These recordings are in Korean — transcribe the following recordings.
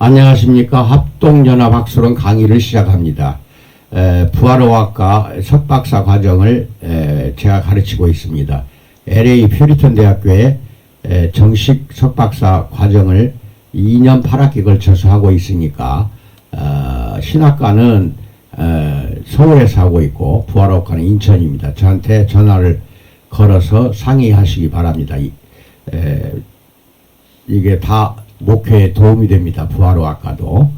안녕하십니까. 합동연합 학술원 강의를 시작합니다. 부활어학과 석박사 과정을 제가 가르치고 있습니다. LA 퓨리턴 대학교에 정식 석박사 과정을 2년 8학기 걸쳐서 하고 있으니까 신학과는 서울에서 하고 있고 부활어학과는 인천입니다. 저한테 전화를 걸어서 상의하시기 바랍니다. 이게 다 목회에 도움이 됩니다. 부활어학과도.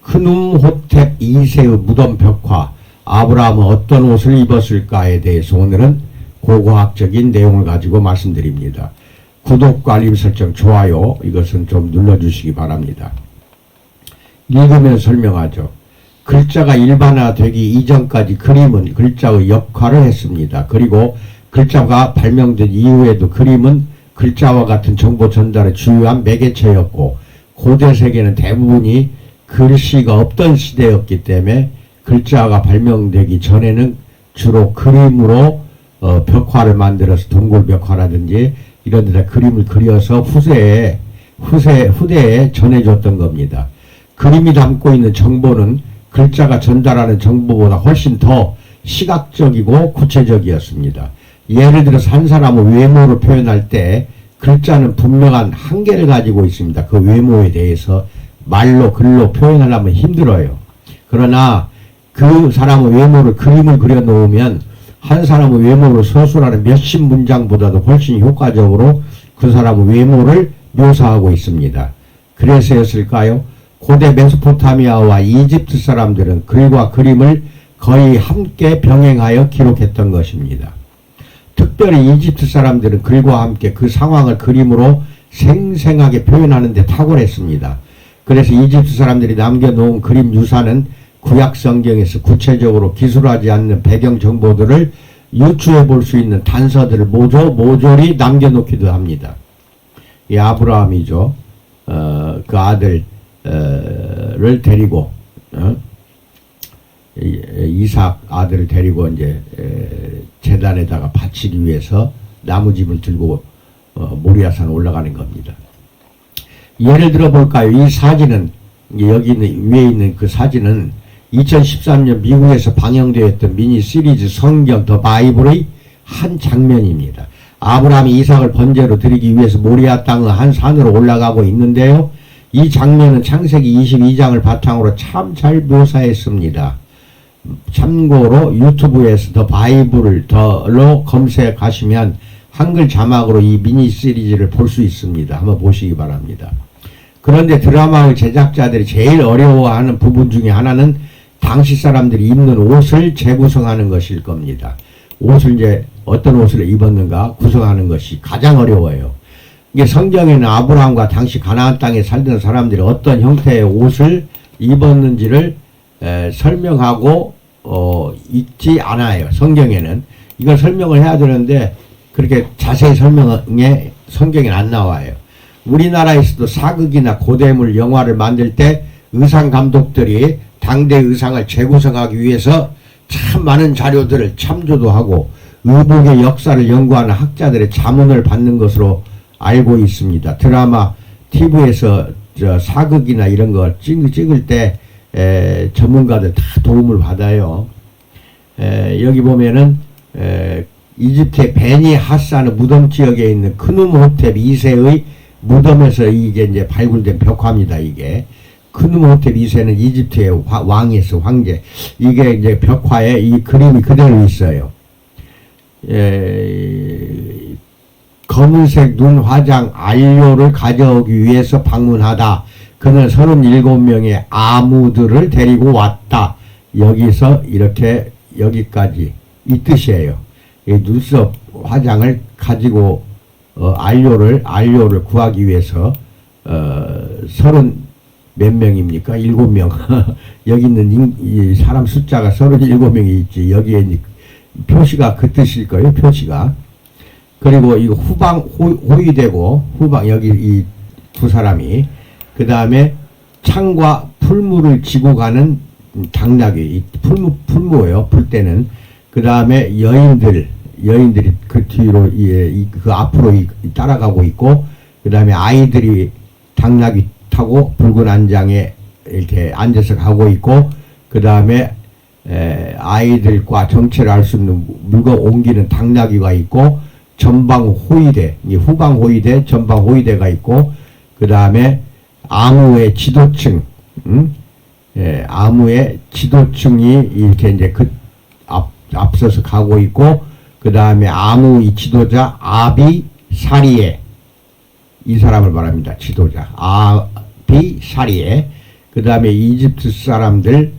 크눔호텝 2세의 무덤 벽화, 아브라함은 어떤 옷을 입었을까에 대해서 오늘은 고고학적인 내용을 가지고 말씀드립니다. 구독과 알림 설정, 좋아요 이것은 좀 눌러주시기 바랍니다. 읽으면 설명하죠. 글자가 일반화되기 이전까지 그림은 글자의 역할을 했습니다. 그리고 글자가 발명된 이후에도 그림은 글자와 같은 정보 전달의 주요한 매개체였고, 고대 세계는 대부분이 글씨가 없던 시대였기 때문에 글자가 발명되기 전에는 주로 그림으로 벽화를 만들어서 동굴 벽화라든지 이런 데다 그림을 그려서 후대에 전해줬던 겁니다. 그림이 담고 있는 정보는 글자가 전달하는 정보보다 훨씬 더 시각적이고 구체적이었습니다. 예를 들어서 한 사람의 외모를 표현할 때 글자는 분명한 한계를 가지고 있습니다. 그 외모에 대해서 말로 글로 표현하려면 힘들어요. 그러나 그 사람의 외모를 그림을 그려 놓으면 한 사람의 외모를 서술하는 몇십 문장보다도 훨씬 효과적으로 그 사람의 외모를 묘사하고 있습니다. 그래서였을까요? 고대 메소포타미아와 이집트 사람들은 글과 그림을 거의 함께 병행하여 기록했던 것입니다. 특별히 이집트 사람들은 글과 함께 그 상황을 그림으로 생생하게 표현하는 데 탁월했습니다. 그래서 이집트 사람들이 남겨놓은 그림 유산은 구약 성경에서 구체적으로 기술하지 않는 배경 정보들을 유추해 볼 수 있는 단서들을 모조리 남겨놓기도 합니다. 이 아브라함이죠. 그 아들을 데리고 이삭 아들을 데리고 이제 제단에다가 바치기 위해서 나무집을 들고 모리아산 올라가는 겁니다. 예를 들어 볼까요? 이 사진은 여기 있는 위에 있는 그 사진은 2013년 미국에서 방영되었던 미니 시리즈 성경 더 바이블의 한 장면입니다. 아브라함이 이삭을 번제로 드리기 위해서 모리아 땅의 한 산으로 올라가고 있는데요. 이 장면은 창세기 22장을 바탕으로 참 잘 묘사했습니다. 참고로 유튜브에서 더 바이블을 더로 검색하시면 한글 자막으로 이 미니 시리즈를 볼 수 있습니다. 한번 보시기 바랍니다. 그런데 드라마의 제작자들이 제일 어려워하는 부분 중에 하나는 당시 사람들이 입는 옷을 재구성하는 것일 겁니다. 옷을 이제 어떤 옷을 입었는가 구성하는 것이 가장 어려워요. 이게 성경에는 아브라함과 당시 가나안 땅에 살던 사람들이 어떤 형태의 옷을 입었는지를 설명하고 있지 않아요. 성경에는. 이걸 설명을 해야 되는데 그렇게 자세히 설명에 성경에 안 나와요. 우리나라에서도 사극이나 고대물 영화를 만들 때 의상 감독들이 당대 의상을 재구성하기 위해서 참 많은 자료들을 참조도 하고 의복의 역사를 연구하는 학자들의 자문을 받는 것으로 알고 있습니다. 드라마, TV에서 사극이나 이런 거 찍을 때 전문가들 다 도움을 받아요. 여기 보면은 이집트의 베니 하산의 무덤 지역에 있는 크눔호텝 2세의 무덤에서 이게 이제 발굴된 벽화입니다. 이게 크눔호텝 2세는 이집트의 왕이었어, 황제. 이게 이제 벽화에 이 그림이 그대로 있어요. 검은색 눈 화장 안료를 가져오기 위해서 방문하다. 그는 37명의 아무들을 데리고 왔다. 여기서 이렇게 여기까지 이 뜻이에요. 이 눈썹 화장을 가지고 안료를 구하기 위해서 30 몇 명입니까? 7명. 여기 있는 이 사람 숫자가 37명이 있지. 여기에 표시가 그 뜻일 거예요. 표시가. 그리고 이거 호위되고 여기 이 두 사람이 그 다음에 창과 풀무를 지고 가는 당나귀, 풀무예요. 풀 때는. 그 다음에 여인들이 그 뒤로 그 앞으로 따라가고 있고, 그 다음에 아이들이 당나귀 타고 붉은 안장에 이렇게 앉아서 가고 있고, 그 다음에 아이들과 정체를 알 수 없는 물건 옮기는 당나귀가 있고, 전방 호위대, 후방 호위대, 전방 호위대가 있고, 그 다음에 암우의 지도층, 암우의 지도층이 이렇게 이제 앞서서 가고 있고, 그 다음에 암우의 지도자 아비사리에, 이 사람을 말합니다. 지도자 아비사리에. 그 다음에 이집트 사람들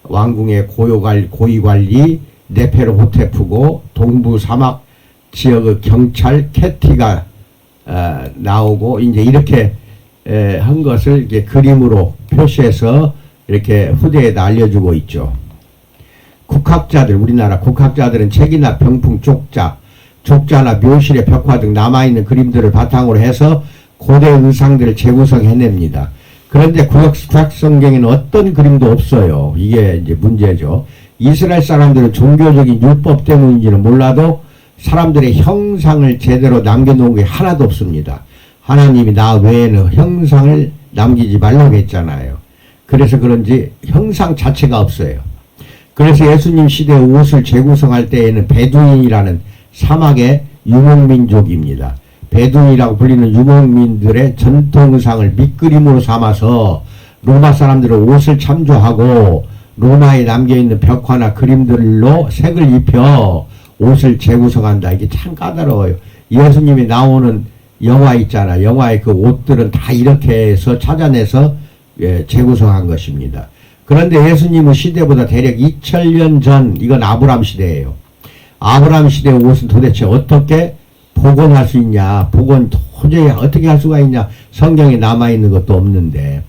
왕궁의 고위관리 네페르호테프고, 동부 사막 지역의 경찰 캐티가 나오고, 이제 이렇게 한 것을 이제 그림으로 표시해서 이렇게 후대에다 알려주고 있죠. 국학자들, 우리나라 국학자들은 책이나 병풍, 족자나 묘실의 벽화 등 남아있는 그림들을 바탕으로 해서 고대 의상들을 재구성해냅니다. 그런데 구약 성경에는 어떤 그림도 없어요. 이게 이제 문제죠. 이스라엘 사람들은 종교적인 율법 때문인지는 몰라도 사람들의 형상을 제대로 남겨놓은 게 하나도 없습니다. 하나님이 나 외에는 형상을 남기지 말라고 했잖아요. 그래서 그런지 형상 자체가 없어요. 그래서 예수님 시대 옷을 재구성할 때에는 베두인이라는 사막의 유목민족입니다. 베두인이라고 불리는 유목민들의 전통 의상을 밑그림으로 삼아서 로마 사람들은 옷을 참조하고 로마에 남겨있는 벽화나 그림들로 색을 입혀 옷을 재구성한다. 이게 참 까다로워요. 예수님이 나오는 영화 있잖아. 영화의 그 옷들은 다 이렇게 해서 찾아내서 재구성한 것입니다. 그런데 예수님의 시대보다 대략 2000년 전, 이건 아브라함 시대예요. 아브라함 시대의 옷은 도대체 어떻게 복원할 수 있냐? 복원 도저히 어떻게 할 수가 있냐? 성경에 남아있는 것도 없는데.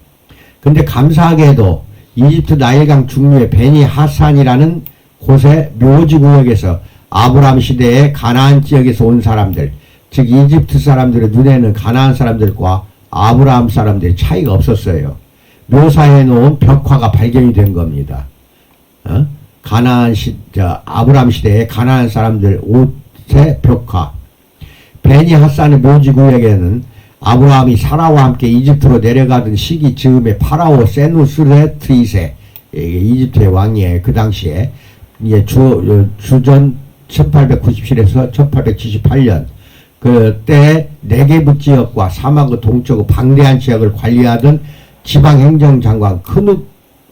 근데 감사하게도 이집트 나일강 중류의 베니 하산이라는 곳의 묘지 구역에서 아브라함 시대의 가나안 지역에서 온 사람들, 즉 이집트 사람들의 눈에는 가나안 사람들과 아브라함 사람들의 차이가 없었어요. 묘사해 놓은 벽화가 발견이 된 겁니다. 아브라함 시대의 가나안 사람들 옷의 벽화. 베니 하산의 묘지 구역에는 아브라함이 사라와 함께 이집트로 내려가던 시기 즈음에 파라오 세누스레트 2세, 이집트의 왕이에요. 그 당시에 이게 주전 1897에서 1878년 그때 네게부 지역과 사막의 동쪽의 방대한 지역을 관리하던 지방행정장관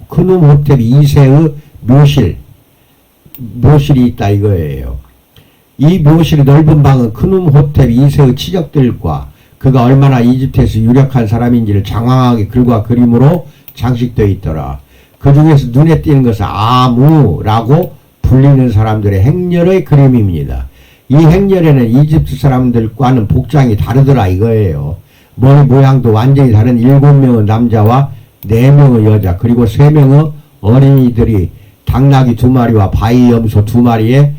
크눔호텝 2세의 묘실이 있다 이거예요. 이 묘실의 넓은 방은 크눔호텝 2세의 치적들과 그가 얼마나 이집트에서 유력한 사람인지를 장황하게 글과 그림으로 장식되어 있더라. 그 중에서 눈에 띄는 것은 아무라고 불리는 사람들의 행렬의 그림입니다. 이 행렬에는 이집트 사람들과는 복장이 다르더라 이거예요. 머리 모양도 완전히 다른 7명의 남자와 4명의 여자, 그리고 3명의 어린이들이 당나귀 2마리와 바위 염소 2마리에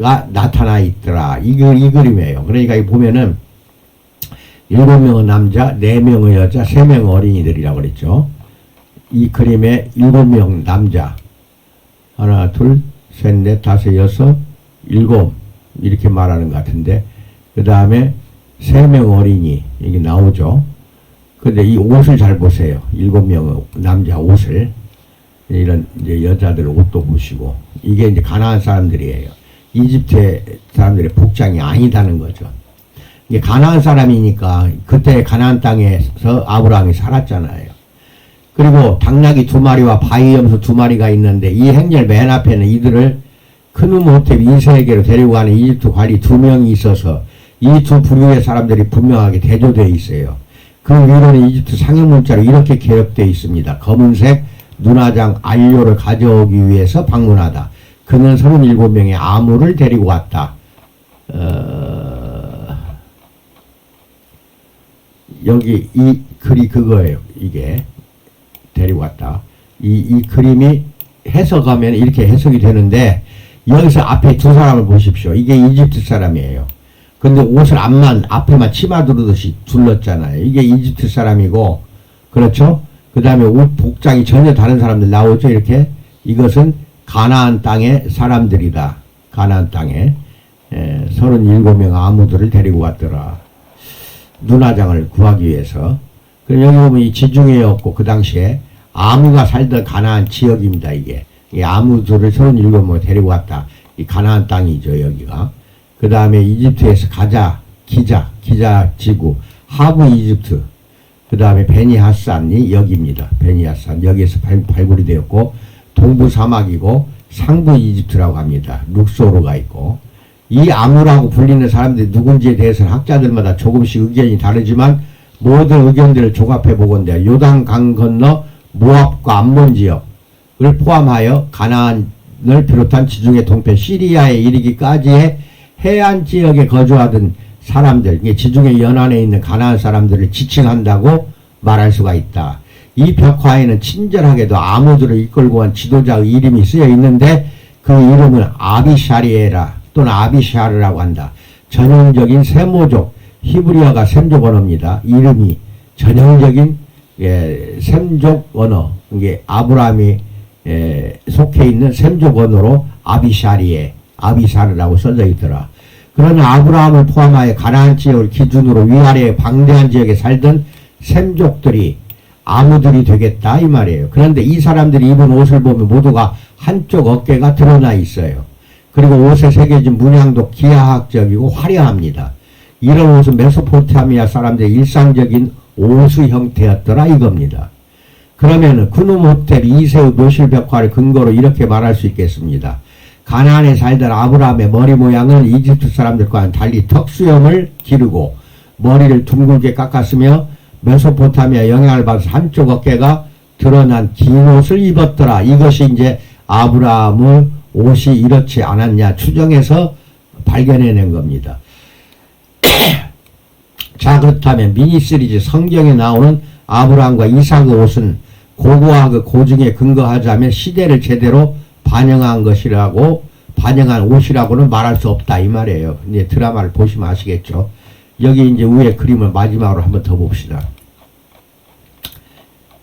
가 나타나 있더라. 이 그림이에요. 그러니까 이 보면은 7명의 남자, 4명의 여자, 3명의 어린이들이라고 그랬죠. 이 그림에 7명 남자, 하나, 둘, 셋, 넷, 다섯, 여섯, 7 이렇게 말하는 것 같은데, 그 다음에 3명 어린이 이게 나오죠. 근데 이 옷을 잘 보세요. 7명의 남자 옷을, 이런 이제 여자들 옷도 보시고, 이게 이제 가나안 사람들이에요. 이집트 사람들의 복장이 아니다는 거죠. 이게 가나안 사람이니까 그때 가나안 땅에서 아브라함이 살았잖아요. 그리고 당나귀 2마리와 바위 염소 2마리가 있는데 이 행렬 맨 앞에는 이들을 크눔호텝 2세에게로 데리고 가는 이집트 관리 2명이 있어서 이 두 부류의 사람들이 분명하게 대조되어 있어요. 그 위로는 이집트 상형문자로 이렇게 기록되어 있습니다. 검은색 눈화장 안료를 가져오기 위해서 방문하다. 그는 37명의 아무를 데리고 왔다. 여기 이 글이 그거예요. 이게 데리고 왔다. 이 그림이 해석하면 이렇게 해석이 되는데 여기서 앞에 두 사람을 보십시오. 이게 이집트 사람이에요. 근데 옷을 앞에만 치마 두르듯이 둘렀잖아요. 이게 이집트 사람이고, 그렇죠? 그 다음에 옷 복장이 전혀 다른 사람들 나오죠. 이렇게 이것은 가나안 땅의 사람들이다. 가나안 땅에 37명 아무들을 데리고 왔더라. 눈화장을 구하기 위해서. 그럼 여기 보면 이 지중해였고 그 당시에 아무가 살던 가나안 지역입니다. 이게 이 아무들을 37명 데리고 왔다. 이 가나안 땅이죠 여기가. 그 다음에 이집트에서 가자 기자 지구 하부 이집트. 그 다음에 베니하산이 여기입니다. 베니하산 여기에서 발굴이 되었고 동부 사막이고 상부 이집트라고 합니다. 룩소르가 있고 이 아무라고 불리는 사람들이 누군지에 대해서는 학자들마다 조금씩 의견이 다르지만 모든 의견들을 종합해 보건대 요단강 건너 모압과 암몬 지역을 포함하여 가나안을 비롯한 지중해 동편 시리아에 이르기까지의 해안 지역에 거주하던 사람들, 이게 지중해 연안에 있는 가나안 사람들을 지칭한다고 말할 수가 있다. 이 벽화에는 친절하게도 아무들을 이끌고 온 지도자의 이름이 쓰여 있는데 그 이름은 아비샤리에라 또는 아비샤르라고 한다. 전형적인 세모족 히브리어가 셈족 언어입니다. 이름이 전형적인 셈족 언어, 이게 아브라함이 속해 있는 셈족 언어로 아비샤르라고 써져 있더라. 그러나 아브라함을 포함하여 가나안 지역을 기준으로 위아래의 방대한 지역에 살던 셈족들이 아무들이 되겠다 이 말이에요. 그런데 이 사람들이 입은 옷을 보면 모두가 한쪽 어깨가 드러나 있어요. 그리고 옷에 새겨진 문양도 기하학적이고 화려합니다. 이런 옷은 메소포타미아 사람들의 일상적인 옷의 형태였더라 이겁니다. 그러면은 쿠누모텔 이세의 묘실 벽화를 근거로 이렇게 말할 수 있겠습니다. 가나안에 살던 아브라함의 머리 모양은 이집트 사람들과는 달리 턱수염을 기르고 머리를 둥글게 깎았으며 메소포타미아 영향을 받아서 한쪽 어깨가 드러난 긴 옷을 입었더라. 이것이 이제 아브라함의 옷이 이렇지 않았냐 추정해서 발견해낸 겁니다. 자, 그렇다면 미니시리즈 성경에 나오는 아브라함과 이삭의 옷은 고고와 그 고증에 근거하자면 시대를 제대로 반영한 옷이라고는 말할 수 없다 이 말이에요. 이제 드라마를 보시면 아시겠죠. 여기 이제 위에 그림을 마지막으로 한번 더 봅시다.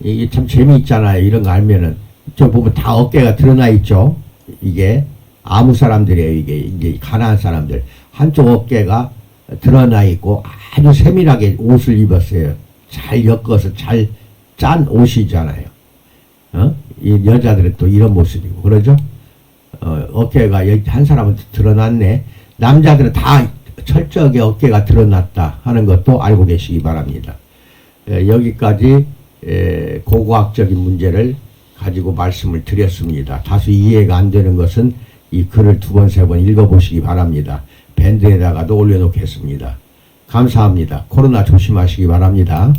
이게 참 재미있잖아요. 이런 거 알면은. 저 보면 다 어깨가 드러나 있죠. 이게 아무 사람들이에요. 이게 이제 가나안 사람들. 한쪽 어깨가 드러나 있고 아주 세밀하게 옷을 입었어요. 잘 엮어서 잘 짠 옷이잖아요. 이 여자들은 또 이런 모습이고 그러죠. 어깨가 한 사람은 드러났네. 남자들은 다 철저하게 어깨가 드러났다 하는 것도 알고 계시기 바랍니다. 여기까지 고고학적인 문제를 가지고 말씀을 드렸습니다. 다소 이해가 안 되는 것은 이 글을 2번, 3번 읽어보시기 바랍니다. 밴드에다가도 올려놓겠습니다. 감사합니다. 코로나 조심하시기 바랍니다.